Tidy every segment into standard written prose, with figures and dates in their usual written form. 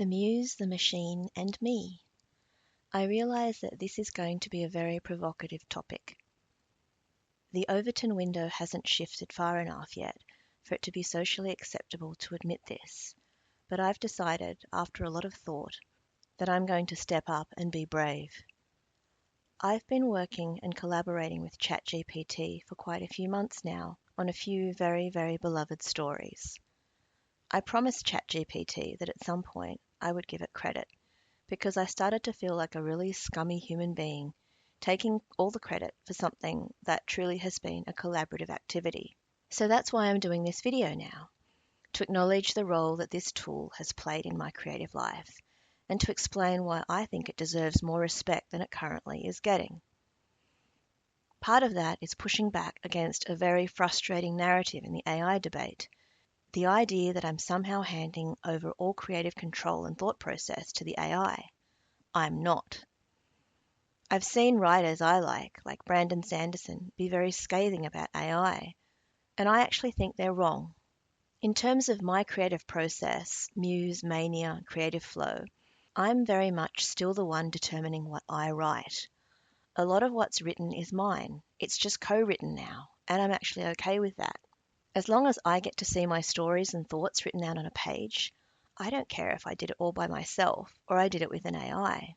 The Muse, the Machine, and Me. I realize that this is going to be a very provocative topic. The Overton window hasn't shifted far enough yet for it to be socially acceptable to admit this, but I've decided, after a lot of thought, that I'm going to step up and be brave. I've been working and collaborating with ChatGPT for quite a few months now on a few very, very beloved stories. I promised ChatGPT that at some point I would give it credit, because I started to feel like a really scummy human being, taking all the credit for something that truly has been a collaborative activity. So that's why I'm doing this video now, to acknowledge the role that this tool has played in my creative life, and to explain why I think it deserves more respect than it currently is getting. Part of that is pushing back against a very frustrating narrative in the AI debate, the idea that I'm somehow handing over all creative control and thought process to the AI. I'm not. I've seen writers I like Brandon Sanderson, be very scathing about AI, and I actually think they're wrong. In terms of my creative process, muse, mania, creative flow, I'm very much still the one determining what I write. A lot of what's written is mine. It's just co-written now, and I'm actually okay with that. As long as I get to see my stories and thoughts written out on a page, I don't care if I did it all by myself or I did it with an AI.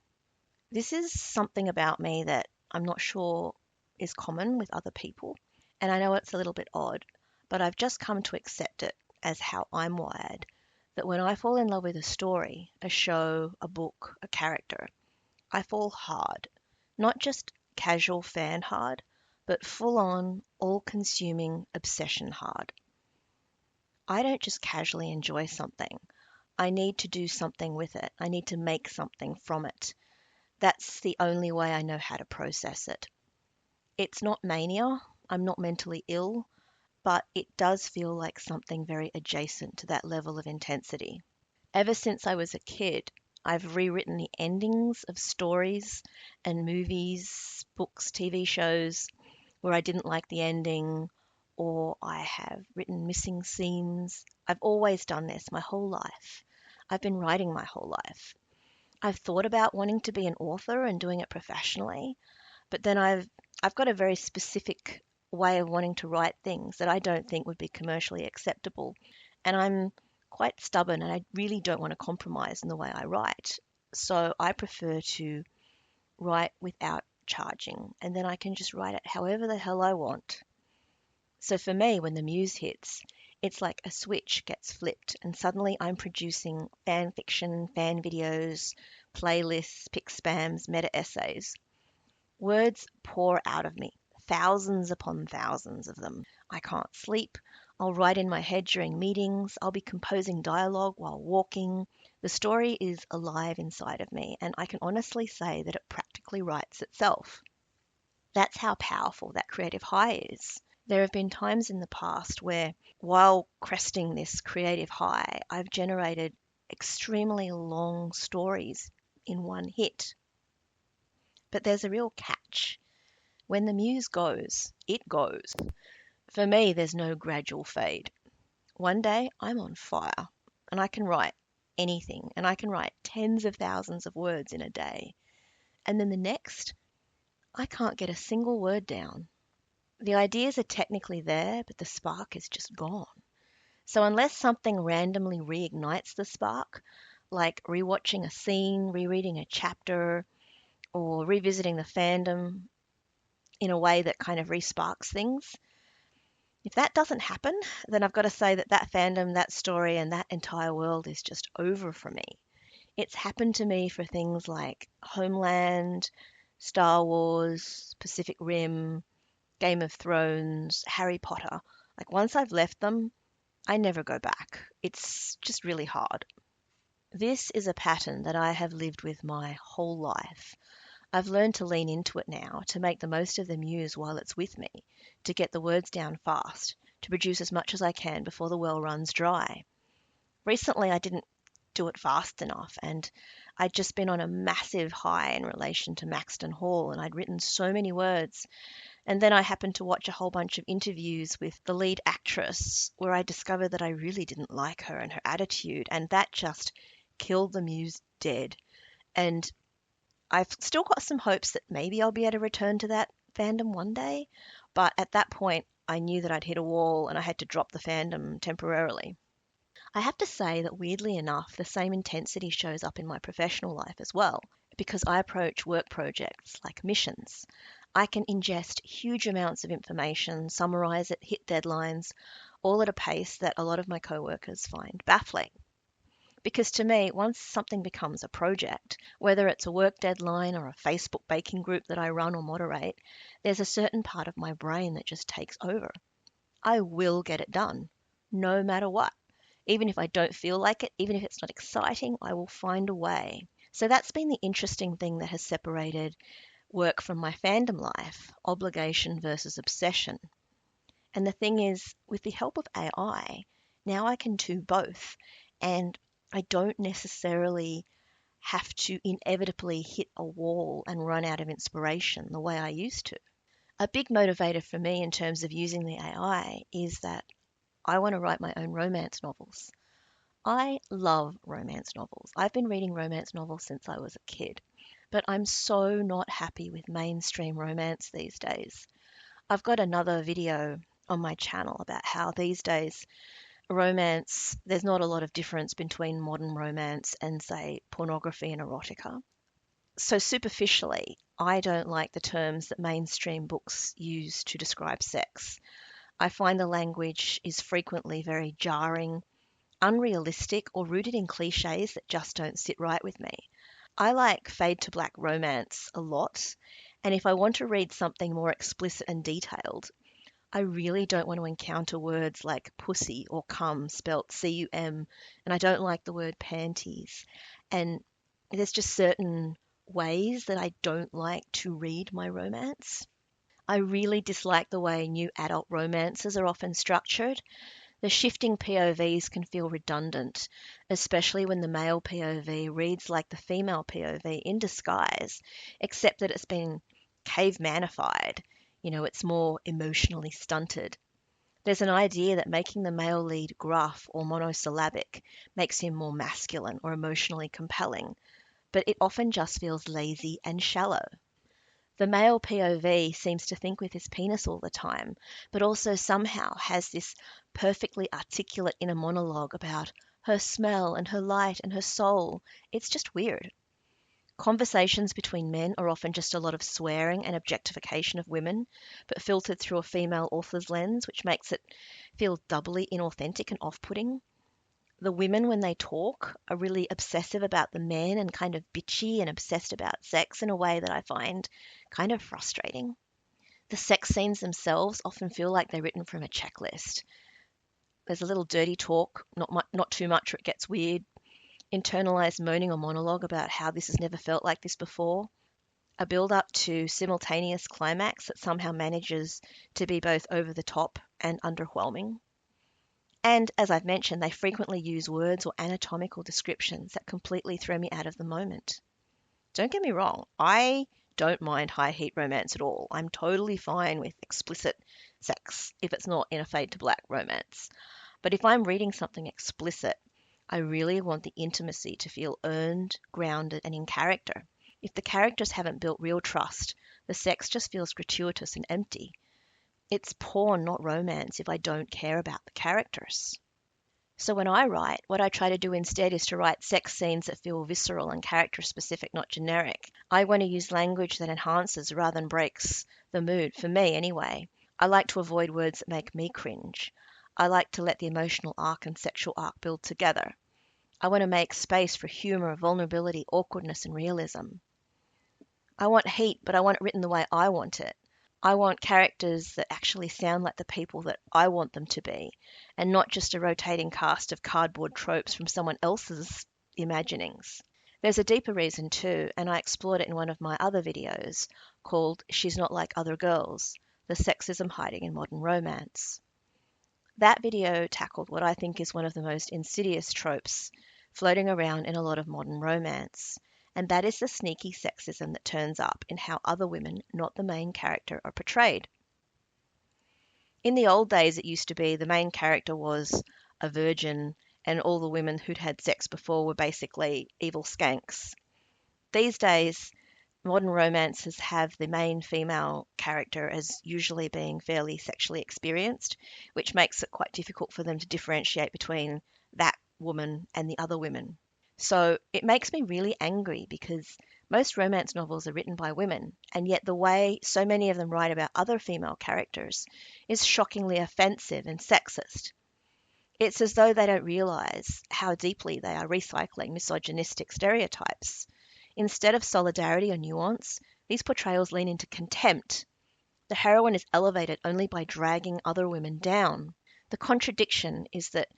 This is something about me that I'm not sure is common with other people, and I know it's a little bit odd, but I've just come to accept it as how I'm wired, that when I fall in love with a story, a show, a book, a character, I fall hard. Not just casual fan hard, but full-on, all-consuming obsession hard. I don't just casually enjoy something. I need to do something with it. I need to make something from it. That's the only way I know how to process it. It's not mania. I'm not mentally ill, but it does feel like something very adjacent to that level of intensity. Ever since I was a kid, I've rewritten the endings of stories and movies, books, TV shows where I didn't like the ending, or I have written missing scenes. I've always done this my whole life. I've been writing my whole life. I've thought about wanting to be an author and doing it professionally, but then I've got a very specific way of wanting to write things that I don't think would be commercially acceptable. And I'm quite stubborn and I really don't want to compromise in the way I write. So I prefer to write without charging, and then I can just write it however the hell I want. So for me, when the muse hits, it's like a switch gets flipped, and suddenly I'm producing fan fiction, fan videos, playlists, pick spams, meta essays. Words pour out of me, thousands upon thousands of them. I can't sleep. I'll write in my head during meetings. I'll be composing dialogue while walking. The story is alive inside of me, and I can honestly say that it practically writes itself. That's how powerful that creative high is. There have been times in the past where, while cresting this creative high, I've generated extremely long stories in one hit. But there's a real catch. When the muse goes, it goes. For me, there's no gradual fade. One day, I'm on fire, and I can write anything, and I can write tens of thousands of words in a day. And then the next, I can't get a single word down. The ideas are technically there, but the spark is just gone. So unless something randomly reignites the spark, like rewatching a scene, rereading a chapter, or revisiting the fandom in a way that kind of resparks things, if that doesn't happen, then I've got to say that that fandom, that story, and that entire world is just over for me. It's happened to me for things like Homeland, Star Wars, Pacific Rim, Game of Thrones, Harry Potter. Like once I've left them, I never go back. It's just really hard. This is a pattern that I have lived with my whole life. I've learned to lean into it now, to make the most of the muse while it's with me, to get the words down fast, to produce as much as I can before the well runs dry. Recently, I didn't do it fast enough, and I'd just been on a massive high in relation to Maxton Hall, and I'd written so many words. And then I happened to watch a whole bunch of interviews with the lead actress where I discovered that I really didn't like her and her attitude, and that just killed the Muse dead. And I've still got some hopes that maybe I'll be able to return to that fandom one day. But at that point, I knew that I'd hit a wall and I had to drop the fandom temporarily. I have to say that weirdly enough, the same intensity shows up in my professional life as well, because I approach work projects like missions. I can ingest huge amounts of information, summarize it, hit deadlines, all at a pace that a lot of my coworkers find baffling. Because to me, once something becomes a project, whether it's a work deadline or a Facebook baking group that I run or moderate, there's a certain part of my brain that just takes over. I will get it done, no matter what. Even if I don't feel like it, even if it's not exciting, I will find a way. So that's been the interesting thing that has separated work from my fandom life, obligation versus obsession. And the thing is, with the help of AI, now I can do both. And I don't necessarily have to inevitably hit a wall and run out of inspiration the way I used to. A big motivator for me in terms of using the AI is that I want to write my own romance novels. I love romance novels. I've been reading romance novels since I was a kid, but I'm so not happy with mainstream romance these days. I've got another video on my channel about how these days romance, there's not a lot of difference between modern romance and, say, pornography and erotica. So, superficially, I don't like the terms that mainstream books use to describe sex. I find the language is frequently very jarring, unrealistic, or rooted in cliches that just don't sit right with me. I like fade to black romance a lot, and if I want to read something more explicit and detailed, I really don't want to encounter words like pussy or cum spelt cum, and I don't like the word panties. And there's just certain ways that I don't like to read my romance. I really dislike the way new adult romances are often structured. The shifting POVs can feel redundant, especially when the male POV reads like the female POV in disguise, except that it's been cavemanified. It's more emotionally stunted. There's an idea that making the male lead gruff or monosyllabic makes him more masculine or emotionally compelling, but it often just feels lazy and shallow. The male POV seems to think with his penis all the time, but also somehow has this perfectly articulate inner monologue about her smell and her light and her soul. It's just weird. Conversations between men are often just a lot of swearing and objectification of women, but filtered through a female author's lens, which makes it feel doubly inauthentic and off putting. The women, when they talk, are really obsessive about the men and kind of bitchy and obsessed about sex in a way that I find kind of frustrating. The sex scenes themselves often feel like they're written from a checklist. There's a little dirty talk, not too much or it gets weird, internalized moaning or monologue about how this has never felt like this before, a build up to simultaneous climax that somehow manages to be both over the top and underwhelming. And as I've mentioned, they frequently use words or anatomical descriptions that completely throw me out of the moment. Don't get me wrong, I don't mind high heat romance at all. I'm totally fine with explicit sex if it's not in a fade to black romance. But if I'm reading something explicit, I really want the intimacy to feel earned, grounded, and in character. If the characters haven't built real trust, the sex just feels gratuitous and empty. It's porn, not romance, if I don't care about the characters. So when I write, what I try to do instead is to write sex scenes that feel visceral and character specific, not generic. I want to use language that enhances rather than breaks the mood, for me anyway. I like to avoid words that make me cringe. I like to let the emotional arc and sexual arc build together. I want to make space for humor, vulnerability, awkwardness, and realism. I want heat, but I want it written the way I want it. I want characters that actually sound like the people that I want them to be, and not just a rotating cast of cardboard tropes from someone else's imaginings. There's a deeper reason too, and I explored it in one of my other videos called She's Not Like Other Girls, the Sexism Hiding in Modern Romance. That video tackled what I think is one of the most insidious tropes floating around in a lot of modern romance, and that is the sneaky sexism that turns up in how other women, not the main character, are portrayed. In the old days, it used to be the main character was a virgin and all the women who'd had sex before were basically evil skanks. These days, modern romances have the main female character as usually being fairly sexually experienced, which makes it quite difficult for them to differentiate between that woman and the other women. So it makes me really angry because most romance novels are written by women, and yet the way so many of them write about other female characters is shockingly offensive and sexist. It's as though they don't realize how deeply they are recycling misogynistic stereotypes. Instead of solidarity or nuance, these portrayals lean into contempt. The heroine is elevated only by dragging other women down. The contradiction is that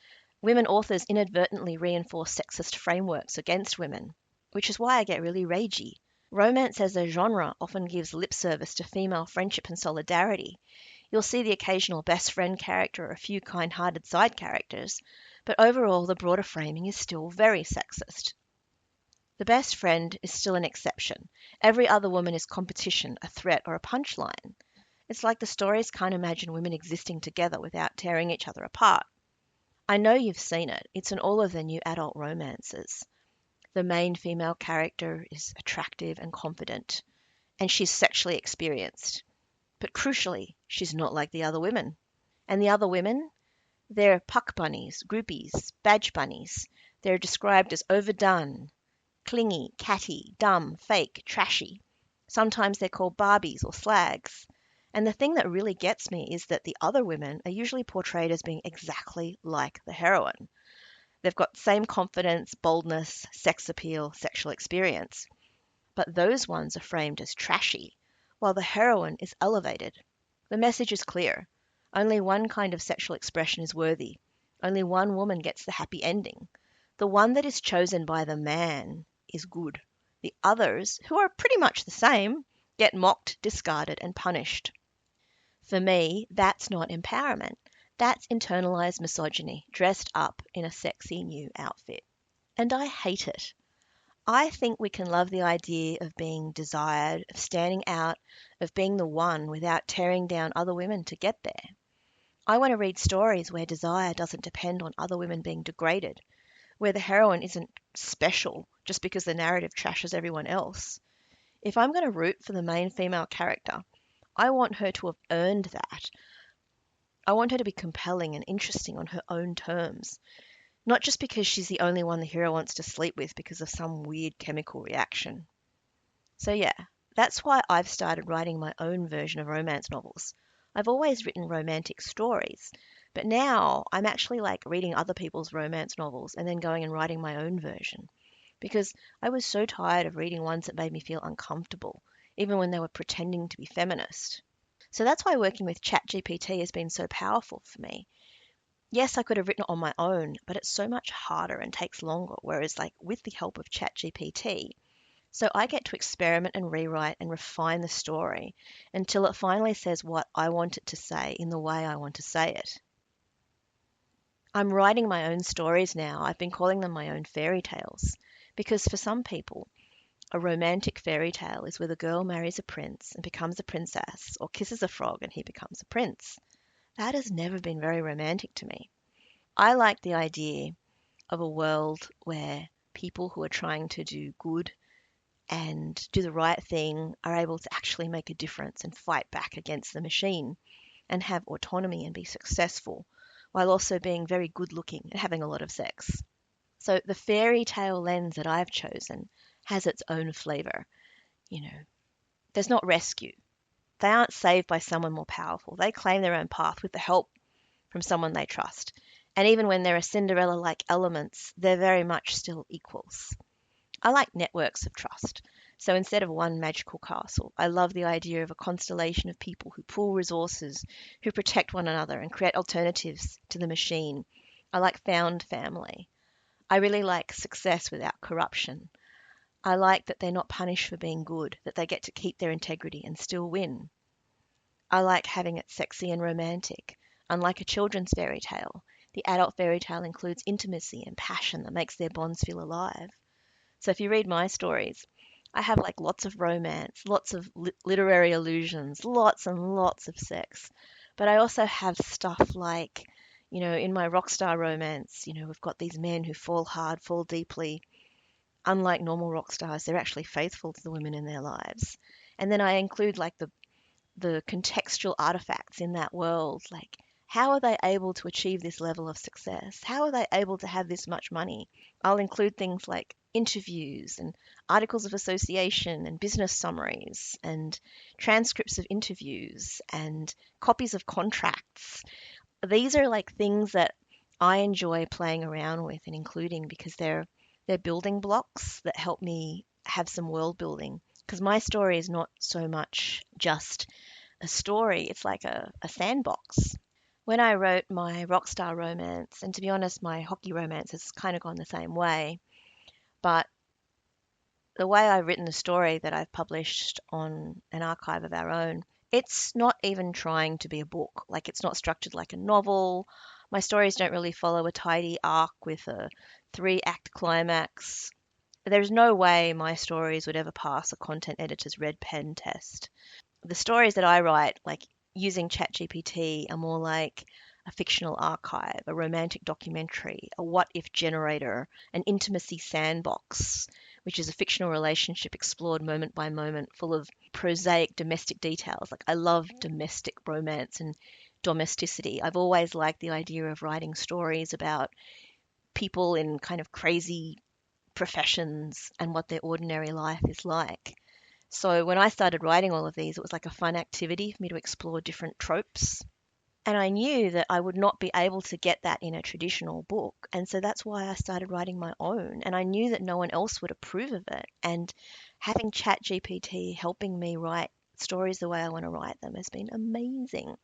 women authors inadvertently reinforce sexist frameworks against women, which is why I get really ragey. Romance as a genre often gives lip service to female friendship and solidarity. You'll see the occasional best friend character or a few kind-hearted side characters, but overall the broader framing is still very sexist. The best friend is still an exception. Every other woman is competition, a threat, or a punchline. It's like the stories can't imagine women existing together without tearing each other apart. I know you've seen it. It's in all of the new adult romances. The main female character is attractive and confident, and she's sexually experienced. But crucially, she's not like the other women. And the other women? They're puck bunnies, groupies, badge bunnies. They're described as overdone, clingy, catty, dumb, fake, trashy. Sometimes they're called Barbies or slags. And the thing that really gets me is that the other women are usually portrayed as being exactly like the heroine. They've got the same confidence, boldness, sex appeal, sexual experience. But those ones are framed as trashy, while the heroine is elevated. The message is clear. Only one kind of sexual expression is worthy. Only one woman gets the happy ending. The one that is chosen by the man is good. The others, who are pretty much the same, get mocked, discarded, and punished. For me, that's not empowerment. That's internalized misogyny dressed up in a sexy new outfit. And I hate it. I think we can love the idea of being desired, of standing out, of being the one without tearing down other women to get there. I want to read stories where desire doesn't depend on other women being degraded, where the heroine isn't special just because the narrative trashes everyone else. If I'm going to root for the main female character, I want her to have earned that. I want her to be compelling and interesting on her own terms, not just because she's the only one the hero wants to sleep with because of some weird chemical reaction. So yeah, that's why I've started writing my own version of romance novels. I've always written romantic stories, but now I'm actually like reading other people's romance novels and then going and writing my own version. Because I was so tired of reading ones that made me feel uncomfortable, even when they were pretending to be feminist. So that's why working with ChatGPT has been so powerful for me. Yes, I could have written it on my own, but it's so much harder and takes longer. Whereas, like with the help of ChatGPT, so I get to experiment and rewrite and refine the story until it finally says what I want it to say in the way I want to say it. I'm writing my own stories now. I've been calling them my own fairy tales. Because for some people, a romantic fairy tale is where the girl marries a prince and becomes a princess, or kisses a frog and he becomes a prince. That has never been very romantic to me. I like the idea of a world where people who are trying to do good and do the right thing are able to actually make a difference and fight back against the machine and have autonomy and be successful while also being very good looking and having a lot of sex. So the fairy tale lens that I've chosen has its own flavor. You know, there's not rescue. They aren't saved by someone more powerful. They claim their own path with the help from someone they trust. And even when there are Cinderella-like elements, they're very much still equals. I like networks of trust. So instead of one magical castle, I love the idea of a constellation of people who pool resources, who protect one another and create alternatives to the machine. I like found family. I really like success without corruption. I like that they're not punished for being good, that they get to keep their integrity and still win. I like having it sexy and romantic. Unlike a children's fairy tale, the adult fairy tale includes intimacy and passion that makes their bonds feel alive. So if you read my stories, I have like lots of romance, lots of literary allusions, lots and lots of sex. But I also have stuff like, In my rock star romance, we've got these men who fall hard, fall deeply. Unlike normal rock stars, they're actually faithful to the women in their lives. And then I include like the contextual artifacts in that world, like how are they able to achieve this level of success? How are they able to have this much money? I'll include things like interviews and articles of association and business summaries and transcripts of interviews and copies of contracts. These are like things that I enjoy playing around with and including because they're building blocks that help me have some world building. Because my story is not so much just a story, it's like a sandbox. When I wrote my rock star romance, and to be honest, my hockey romance has kind of gone the same way, but the way I've written the story that I've published on an archive of our own, it's not even trying to be a book. Like, it's not structured like a novel. My stories don't really follow a tidy arc with a three-act climax. There's no way my stories would ever pass a content editor's red pen test. The stories that I write, like using ChatGPT, are more like a fictional archive, a romantic documentary, a what if generator, an intimacy sandbox, which is a fictional relationship explored moment by moment, full of prosaic domestic details. Like, I love domestic romance and domesticity. I've always liked the idea of writing stories about people in kind of crazy professions and what their ordinary life is like. So when I started writing all of these, it was like a fun activity for me to explore different tropes. And I knew that I would not be able to get that in a traditional book. And so that's why I started writing my own. And I knew that no one else would approve of it. And having ChatGPT helping me write stories the way I want to write them has been amazing.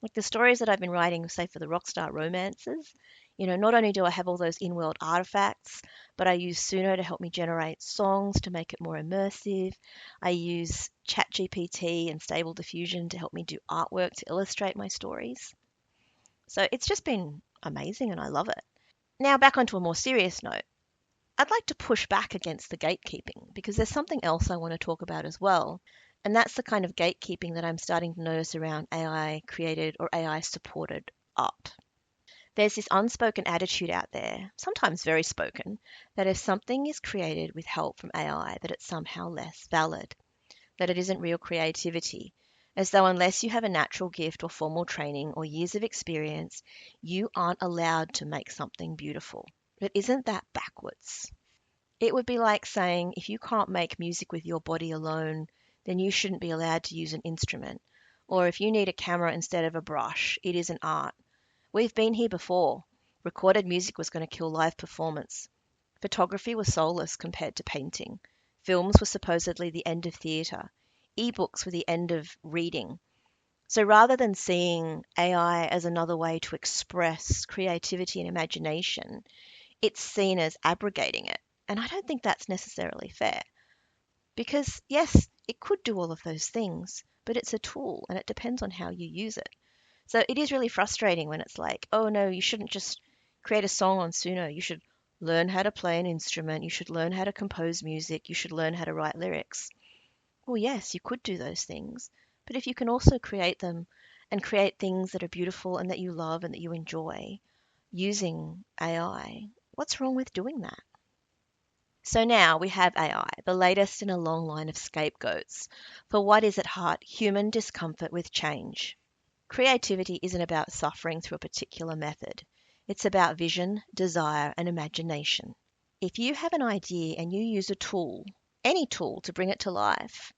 Like the stories that I've been writing, say for the Rockstar romances, not only do I have all those in-world artifacts, but I use Suno to help me generate songs to make it more immersive. I use ChatGPT and Stable Diffusion to help me do artwork to illustrate my stories. So it's just been amazing and I love it. Now back onto a more serious note. I'd like to push back against the gatekeeping because there's something else I want to talk about as well. And that's the kind of gatekeeping that I'm starting to notice around AI created or AI supported art. There's this unspoken attitude out there, sometimes very spoken, that if something is created with help from AI, that it's somehow less valid, that it isn't real creativity, as though unless you have a natural gift or formal training or years of experience, you aren't allowed to make something beautiful. But isn't that backwards? It would be like saying if you can't make music with your body alone, then you shouldn't be allowed to use an instrument. Or if you need a camera instead of a brush, it isn't art. We've been here before. Recorded music was going to kill live performance. Photography was soulless compared to painting. Films were supposedly the end of theatre. Ebooks were the end of reading. So rather than seeing AI as another way to express creativity and imagination, it's seen as abrogating it. And I don't think that's necessarily fair. Because, yes, it could do all of those things, but it's a tool and it depends on how you use it. So it is really frustrating when it's like, oh no, you shouldn't just create a song on Suno. You should learn how to play an instrument. You should learn how to compose music. You should learn how to write lyrics. Well, yes, you could do those things. But if you can also create them and create things that are beautiful and that you love and that you enjoy using AI, what's wrong with doing that? So now we have AI, the latest in a long line of scapegoats for what is at heart human discomfort with change. Creativity isn't about suffering through a particular method. It's about vision, desire, and imagination. If you have an idea and you use a tool, any tool, to bring it to life,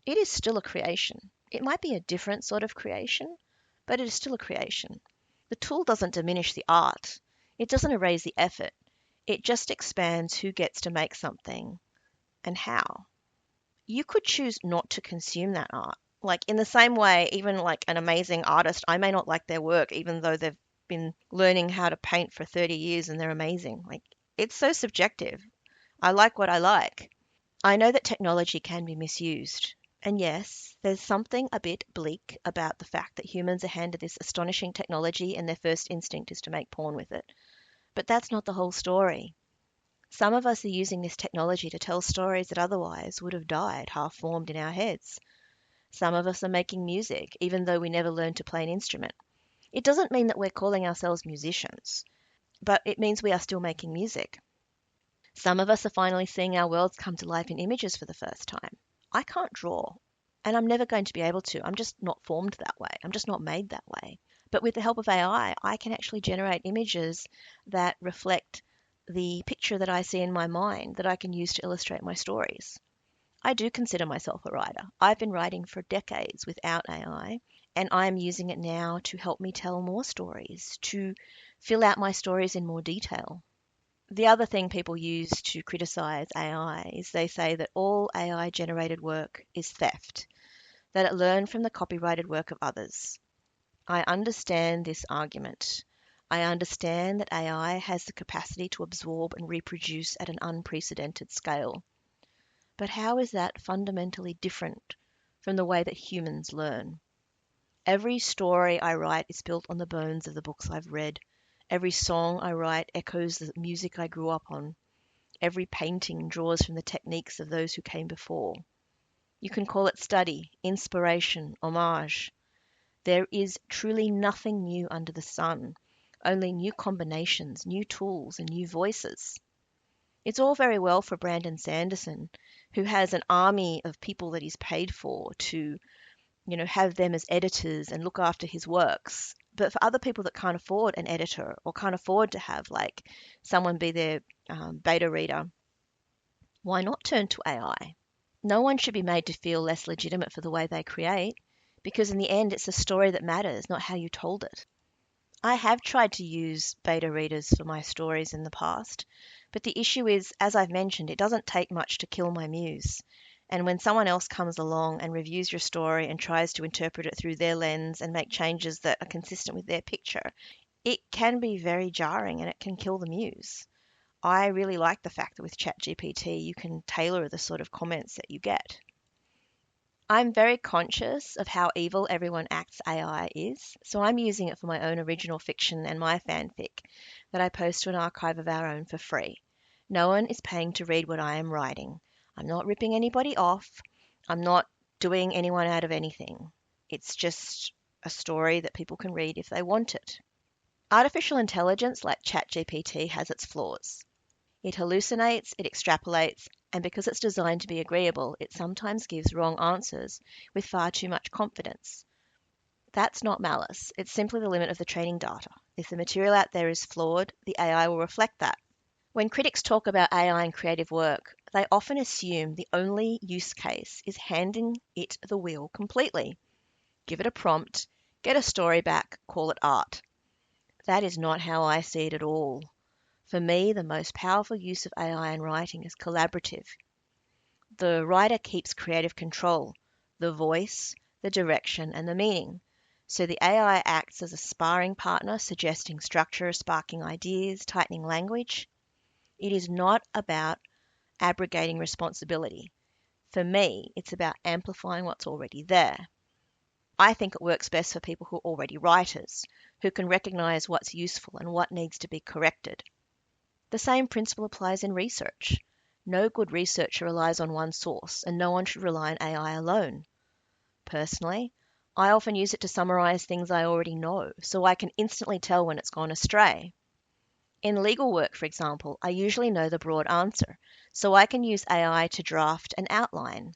it is still a creation. It might be a different sort of creation, but it is still a creation. The tool doesn't diminish the art. It doesn't erase the effort. It just expands who gets to make something and how. You could choose not to consume that art. Like in the same way, even like an amazing artist, I may not like their work, even though they've been learning how to paint for 30 years and they're amazing. Like it's so subjective. I like what I like. I know that technology can be misused. And yes, there's something a bit bleak about the fact that humans are handed this astonishing technology and their first instinct is to make porn with it. But that's not the whole story. Some of us are using this technology to tell stories that otherwise would have died half formed in our heads. Some of us are making music, even though we never learned to play an instrument. It doesn't mean that we're calling ourselves musicians, but it means we are still making music. Some of us are finally seeing our worlds come to life in images for the first time. I can't draw, and I'm never going to be able to. I'm just not formed that way. I'm just not made that way. But with the help of AI, I can actually generate images that reflect the picture that I see in my mind that I can use to illustrate my stories. I do consider myself a writer. I've been writing for decades without AI, and I'm using it now to help me tell more stories, to fill out my stories in more detail. The other thing people use to criticize AI is they say that all AI generated work is theft, that it learned from the copyrighted work of others. I understand this argument. I understand that AI has the capacity to absorb and reproduce at an unprecedented scale. But how is that fundamentally different from the way that humans learn? Every story I write is built on the bones of the books I've read. Every song I write echoes the music I grew up on. Every painting draws from the techniques of those who came before. You can call it study, inspiration, homage. There is truly nothing new under the sun, only new combinations, new tools, and new voices. It's all very well for Brandon Sanderson, who has an army of people that he's paid for to, have them as editors and look after his works. But for other people that can't afford an editor or can't afford to have like someone be their beta reader, why not turn to AI? No one should be made to feel less legitimate for the way they create, because in the end, it's the story that matters, not how you told it. I have tried to use beta readers for my stories in the past, but the issue is, as I've mentioned, it doesn't take much to kill my muse. And when someone else comes along and reviews your story and tries to interpret it through their lens and make changes that are consistent with their picture, it can be very jarring and it can kill the muse. I really like the fact that with ChatGPT you can tailor the sort of comments that you get. I'm very conscious of how evil everyone acts AI is, so I'm using it for my own original fiction and my fanfic that I post to an archive of our own for free. No one is paying to read what I am writing. I'm not ripping anybody off. I'm not doing anyone out of anything. It's just a story that people can read if they want it. Artificial intelligence like ChatGPT has its flaws. It hallucinates, it extrapolates, and because it's designed to be agreeable, it sometimes gives wrong answers with far too much confidence. That's not malice, it's simply the limit of the training data. If the material out there is flawed, the AI will reflect that. When critics talk about AI in creative work, they often assume the only use case is handing it the wheel completely. Give it a prompt, get a story back, call it art. That is not how I see it at all. For me, the most powerful use of AI in writing is collaborative. The writer keeps creative control, the voice, the direction, and the meaning. So the AI acts as a sparring partner, suggesting structure, sparking ideas, tightening language. It is not about abrogating responsibility. For me, it's about amplifying what's already there. I think it works best for people who are already writers, who can recognize what's useful and what needs to be corrected. The same principle applies in research. No good researcher relies on one source, and no one should rely on AI alone. Personally, I often use it to summarize things I already know, so I can instantly tell when it's gone astray. In legal work, for example, I usually know the broad answer, so I can use AI to draft an outline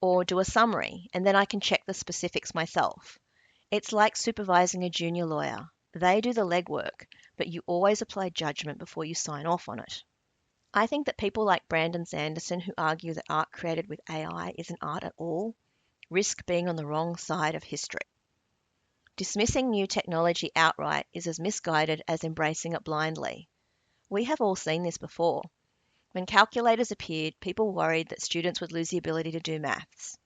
or do a summary, and then I can check the specifics myself. It's like supervising a junior lawyer. They do the legwork, but you always apply judgment before you sign off on it. I think that people like Brandon Sanderson, who argue that art created with AI isn't art at all, risk being on the wrong side of history. Dismissing new technology outright is as misguided as embracing it blindly. We have all seen this before. When calculators appeared, people worried that students would lose the ability to do maths.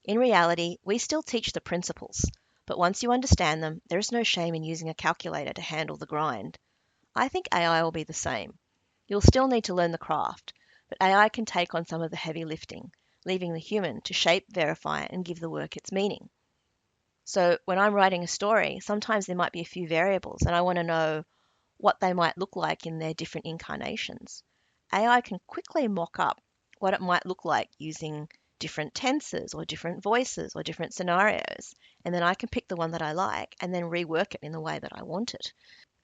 In reality, we still teach the principles, but once you understand them, there is no shame in using a calculator to handle the grind. I think AI will be the same. You'll still need to learn the craft, but AI can take on some of the heavy lifting, leaving the human to shape, verify, and give the work its meaning. So when I'm writing a story, sometimes there might be a few variables, and I want to know what they might look like in their different incarnations. AI can quickly mock up what it might look like using different tenses or different voices or different scenarios. And then I can pick the one that I like and then rework it in the way that I want it.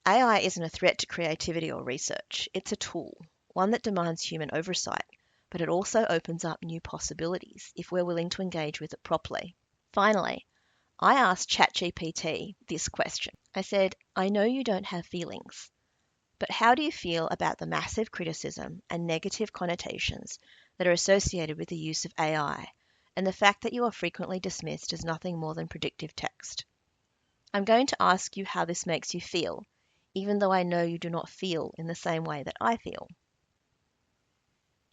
AI isn't a threat to creativity or research. It's a tool, one that demands human oversight, but it also opens up new possibilities if we're willing to engage with it properly. Finally, I asked ChatGPT this question. I said, I know you don't have feelings, but how do you feel about the massive criticism and negative connotations that are associated with the use of AI and the fact that you are frequently dismissed as nothing more than predictive text? I'm going to ask you how this makes you feel, even though I know you do not feel in the same way that I feel.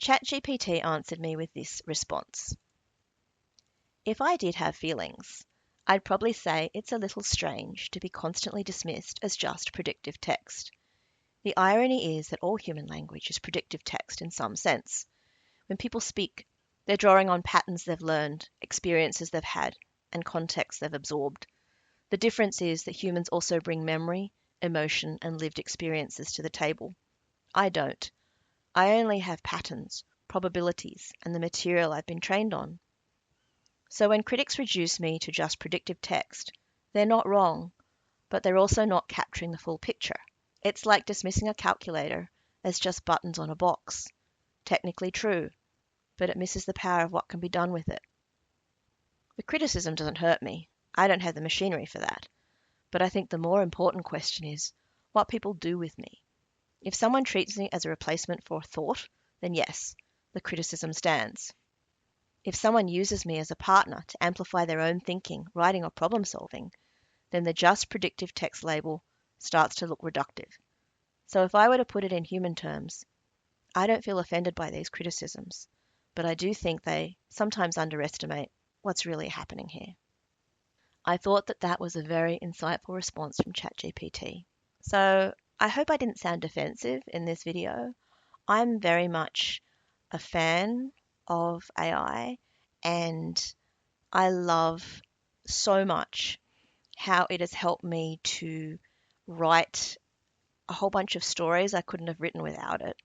ChatGPT answered me with this response. If I did have feelings, I'd probably say it's a little strange to be constantly dismissed as just predictive text. The irony is that all human language is predictive text in some sense. When people speak, they're drawing on patterns they've learned, experiences they've had, and contexts they've absorbed. The difference is that humans also bring memory, emotion, and lived experiences to the table. I don't. I only have patterns, probabilities, and the material I've been trained on. So when critics reduce me to just predictive text, they're not wrong, but they're also not capturing the full picture. It's like dismissing a calculator as just buttons on a box. Technically true, but it misses the power of what can be done with it. The criticism doesn't hurt me. I don't have the machinery for that. But I think the more important question is what people do with me. If someone treats me as a replacement for thought, then yes, the criticism stands. If someone uses me as a partner to amplify their own thinking, writing, or problem solving, then the just predictive text label starts to look reductive. So if I were to put it in human terms, I don't feel offended by these criticisms, but I do think they sometimes underestimate what's really happening here. I thought that that was a very insightful response from ChatGPT. So I hope I didn't sound defensive in this video. I'm very much a fan of AI, and I love so much how it has helped me to write a whole bunch of stories I couldn't have written without it.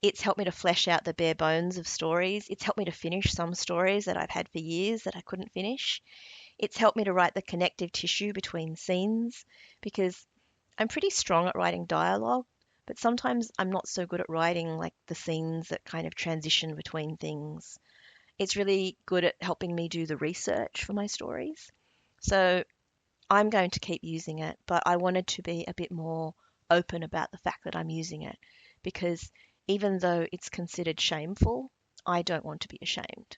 It's helped me to flesh out the bare bones of stories. It's helped me to finish some stories that I've had for years that I couldn't finish. It's helped me to write the connective tissue between scenes because I'm pretty strong at writing dialogue, but sometimes I'm not so good at writing like the scenes that kind of transition between things. It's really good at helping me do the research for my stories. So I'm going to keep using it, but I wanted to be a bit more open about the fact that I'm using it because even though it's considered shameful, I don't want to be ashamed.